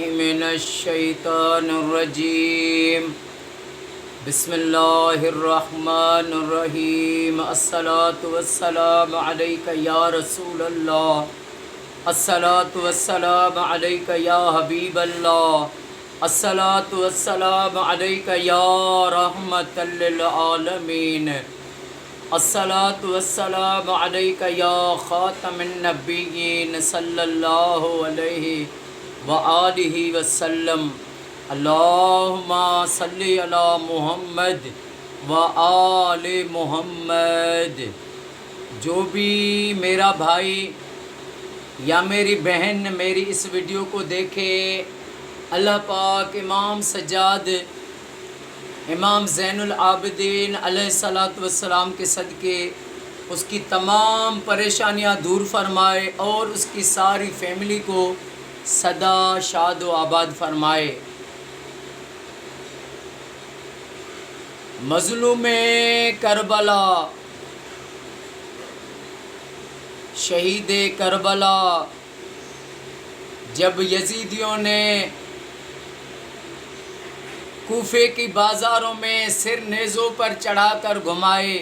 من الشیطان الرجیم بسم اللہ الرحمن الرحیم الصلاة والسلام علیک یا رسول اللہ الصلاة والسلام علیک یا حبیب اللہ الصلاة والسلام علیک یا رحمت للعالمین الصلاة والسلام علیک یا خاتم النبیین صلی اللہ علیہ وآلہ وسلم اللہم صلی علی محمد وآل محمد۔ جو بھی میرا بھائی یا میری بہن میری اس ویڈیو کو دیکھے، اللہ پاک امام سجاد امام زین العابدین علیہ الصلاۃ والسلام کے صدقے اس کی تمام پریشانیاں دور فرمائے اور اس کی ساری فیملی کو سدا شاد و آباد فرمائے۔ مظلوم کربلا، شہید کربلا، جب یزیدیوں نے کوفے کی بازاروں میں سر نیزوں پر چڑھا کر گھمائے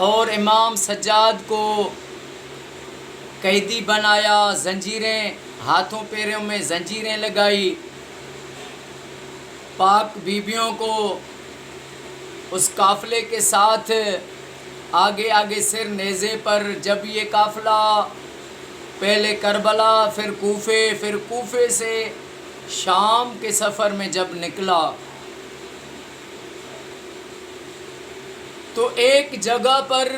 اور امام سجاد کو قیدی بنایا، زنجیریں ہاتھوں پیروں میں زنجیریں لگائی، پاک بیبیوں کو اس قافلے کے ساتھ آگے آگے سر نیزے پر، جب یہ قافلہ پہلے کربلا پھر کوفے سے شام کے سفر میں جب نکلا تو ایک جگہ پر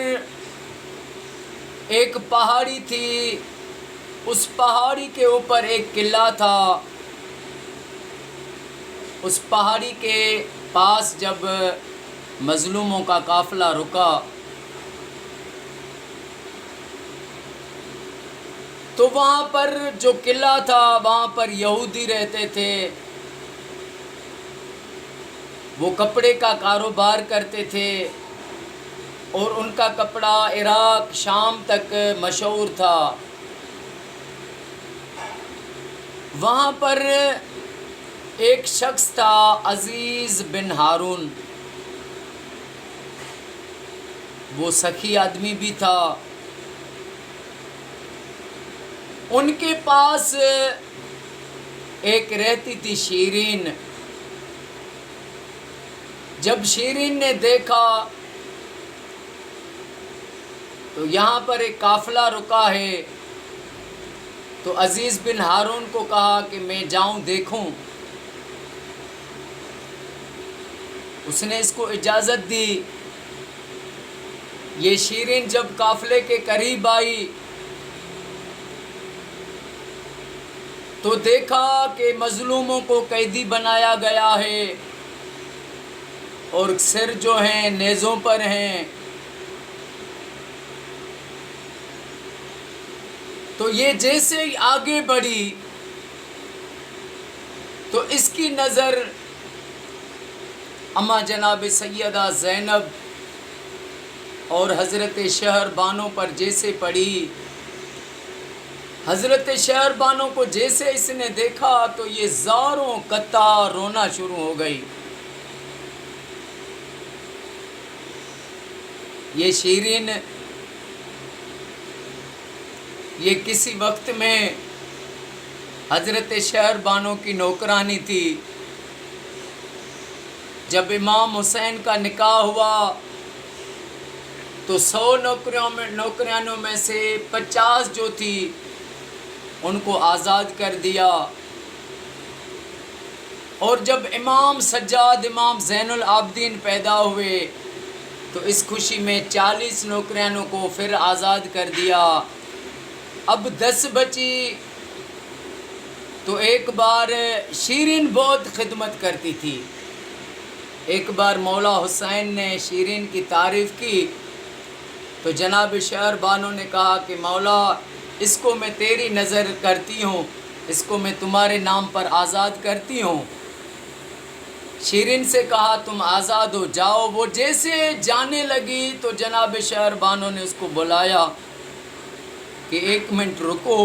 ایک پہاڑی تھی، اس پہاڑی کے اوپر ایک قلعہ تھا۔ اس پہاڑی کے پاس جب مظلوموں کا قافلہ رکا تو وہاں پر جو قلعہ تھا وہاں پر یہودی رہتے تھے، وہ کپڑے کا کاروبار کرتے تھے اور ان کا کپڑا عراق شام تک مشہور تھا۔ وہاں پر ایک شخص تھا عزیز بن ہارون، وہ سخی آدمی بھی تھا۔ ان کے پاس ایک رہتی تھی شیرین۔ جب شیرین نے دیکھا تو یہاں پر ایک قافلہ رکا ہے تو عزیز بن ہارون کو کہا کہ میں جاؤں دیکھوں۔ اس نے اس کو اجازت دی۔ یہ شیرین جب قافلے کے قریب آئی تو دیکھا کہ مظلوموں کو قیدی بنایا گیا ہے اور سر جو ہیں نیزوں پر ہیں۔ تو یہ جیسے ہی آگے بڑھی تو اس کی نظر اما جناب سیدہ زینب اور حضرت شہر بانو پر جیسے پڑی، حضرت شہر بانو کو جیسے اس نے دیکھا تو یہ زاروں قطع رونا شروع ہو گئی۔ یہ شیرین یہ کسی وقت میں حضرت شہر بانو کی نوکرانی تھی۔ جب امام حسین کا نکاح ہوا تو 100 نوکرانوں میں سے 50 جو تھی ان کو آزاد کر دیا، اور جب امام سجاد امام زین العابدین پیدا ہوئے تو اس خوشی میں 40 نوکرانوں کو پھر آزاد کر دیا۔ اب 10 بچی تو ایک بار شیرین بہت خدمت کرتی تھی۔ ایک بار مولا حسین نے شیرین کی تعریف کی تو جناب شہر بانو نے کہا کہ مولا اس کو میں تیری نظر کرتی ہوں، اس کو میں تمہارے نام پر آزاد کرتی ہوں۔ شیرین سے کہا تم آزاد ہو جاؤ۔ وہ جیسے جانے لگی تو جناب شہر بانو نے اس کو بلایا کہ 1 منٹ رکو۔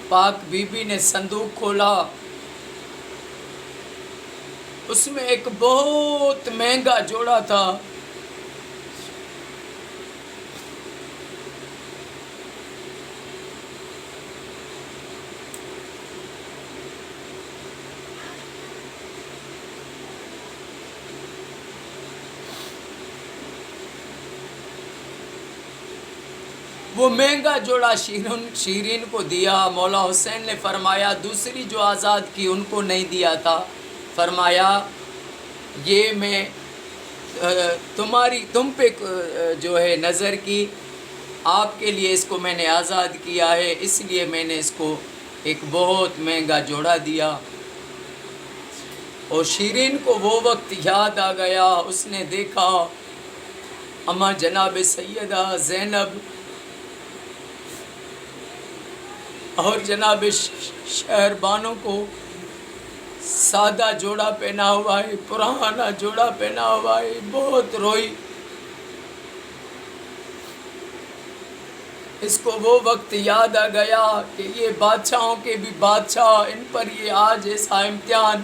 پاک بی بی نے صندوق کھولا، اس میں ایک بہت مہنگا جوڑا تھا۔ وہ مہنگا جوڑا شیرین کو دیا۔ مولا حسین نے فرمایا دوسری جو آزاد کی ان کو نہیں دیا تھا، فرمایا یہ میں تم پہ جو ہے نظر کی، آپ کے لیے اس کو میں نے آزاد کیا ہے، اس لیے میں نے اس کو ایک بہت مہنگا جوڑا دیا۔ اور شیرین کو وہ وقت یاد آ گیا، اس نے دیکھا اما جناب سیدہ زینب اور جناب شہربانوں کو سادہ جوڑا پہنا ہوا ہے، پرانا جوڑا پہنا ہوا ہے، بہت روئی۔ اس کو وہ وقت یاد آ گیا کہ یہ بادشاہوں کے بھی بادشاہ، ان پر یہ آج ایسا امتحان۔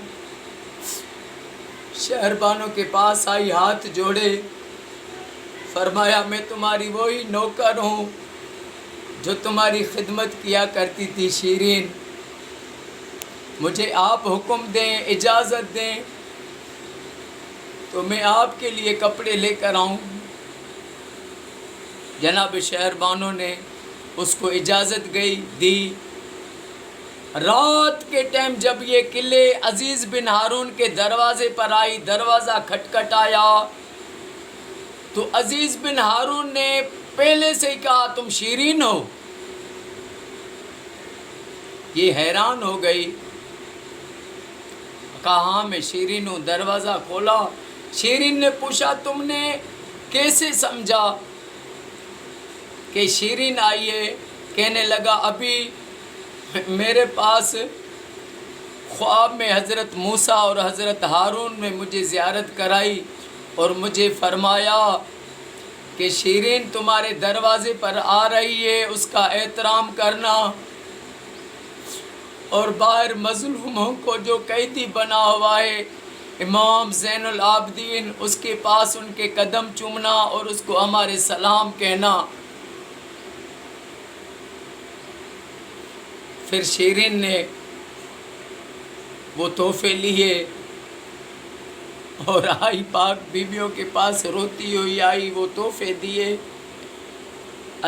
شہربانوں کے پاس آئی، ہاتھ جوڑے، فرمایا میں تمہاری وہی نوکر ہوں جو تمہاری خدمت کیا کرتی تھی شیرین، مجھے آپ حکم دیں، اجازت دیں تو میں آپ کے لیے کپڑے لے کر آؤں۔ جناب شہربانوں نے اس کو اجازت دی۔ رات کے ٹائم جب یہ قلعے عزیز بن ہارون کے دروازے پر آئی، دروازہ کھٹکھٹایا تو عزیز بن ہارون نے پہلے سے ہی کہا تم شیرین ہو؟ یہ حیران ہو گئی، کہا ہاں میں شیرین ہوں۔ دروازہ کھولا، شیرین نے پوچھا تم نے کیسے سمجھا کہ شیرین آئی ہے؟ کہنے لگا ابھی میرے پاس خواب میں حضرت موسیٰ اور حضرت ہارون نے مجھے زیارت کرائی اور مجھے فرمایا کہ شیرین تمہارے دروازے پر آ رہی ہے، اس کا احترام کرنا، اور باہر مظلوموں کو جو قیدی بنا ہوا ہے امام زین العابدین، اس کے پاس ان کے قدم چومنا اور اس کو ہمارے سلام کہنا۔ پھر شیرین نے وہ تحفے لیے اور آئی، پاک بیویوں کے پاس روتی ہوئی آئی، وہ تحفے دیے۔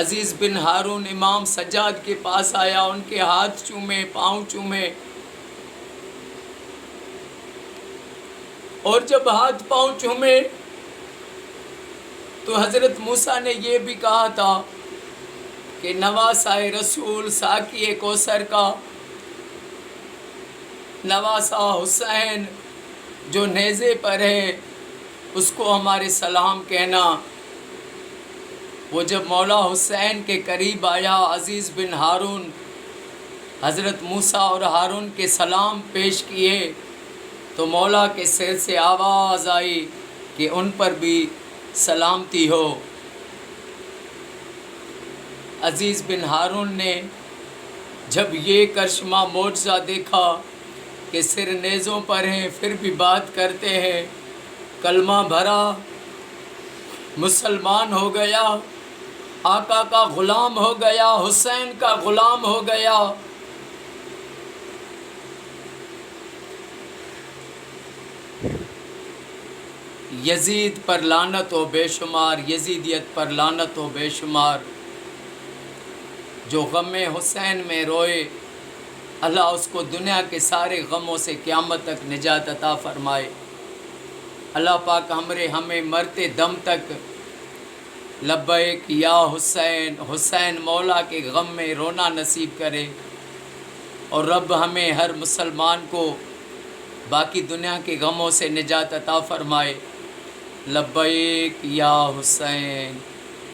عزیز بن ہارون امام سجاد کے پاس آیا، ان کے ہاتھ چومے، پاؤں چومے، اور جب ہاتھ پاؤں چومے تو حضرت موسیٰ نے یہ بھی کہا تھا کہ نواسہ رسول ساقی کوثر کا نواسہ حسین جو نیزے پر ہے اس کو ہمارے سلام کہنا۔ وہ جب مولا حسین کے قریب آیا عزیز بن ہارون، حضرت موسیٰ اور ہارون کے سلام پیش کیے تو مولا کے سر سے آواز آئی کہ ان پر بھی سلامتی ہو۔ عزیز بن ہارون نے جب یہ کرشمہ معجزہ دیکھا کہ سر نیزوں پر ہیں پھر بھی بات کرتے ہیں، کلمہ بھرا، مسلمان ہو گیا، آقا کا غلام ہو گیا، حسین کا غلام ہو گیا۔ یزید پر لعنت و بے شمار، یزیدیت پر لعنت و بے شمار۔ جو غم حسین میں روئے، اللہ اس کو دنیا کے سارے غموں سے قیامت تک نجات عطا فرمائے۔ اللہ پاک ہمیں مرتے دم تک لبیک یا حسین، حسین مولا کے غم میں رونا نصیب کرے، اور رب ہمیں ہر مسلمان کو باقی دنیا کے غموں سے نجات عطا فرمائے۔ لبیک یا حسین۔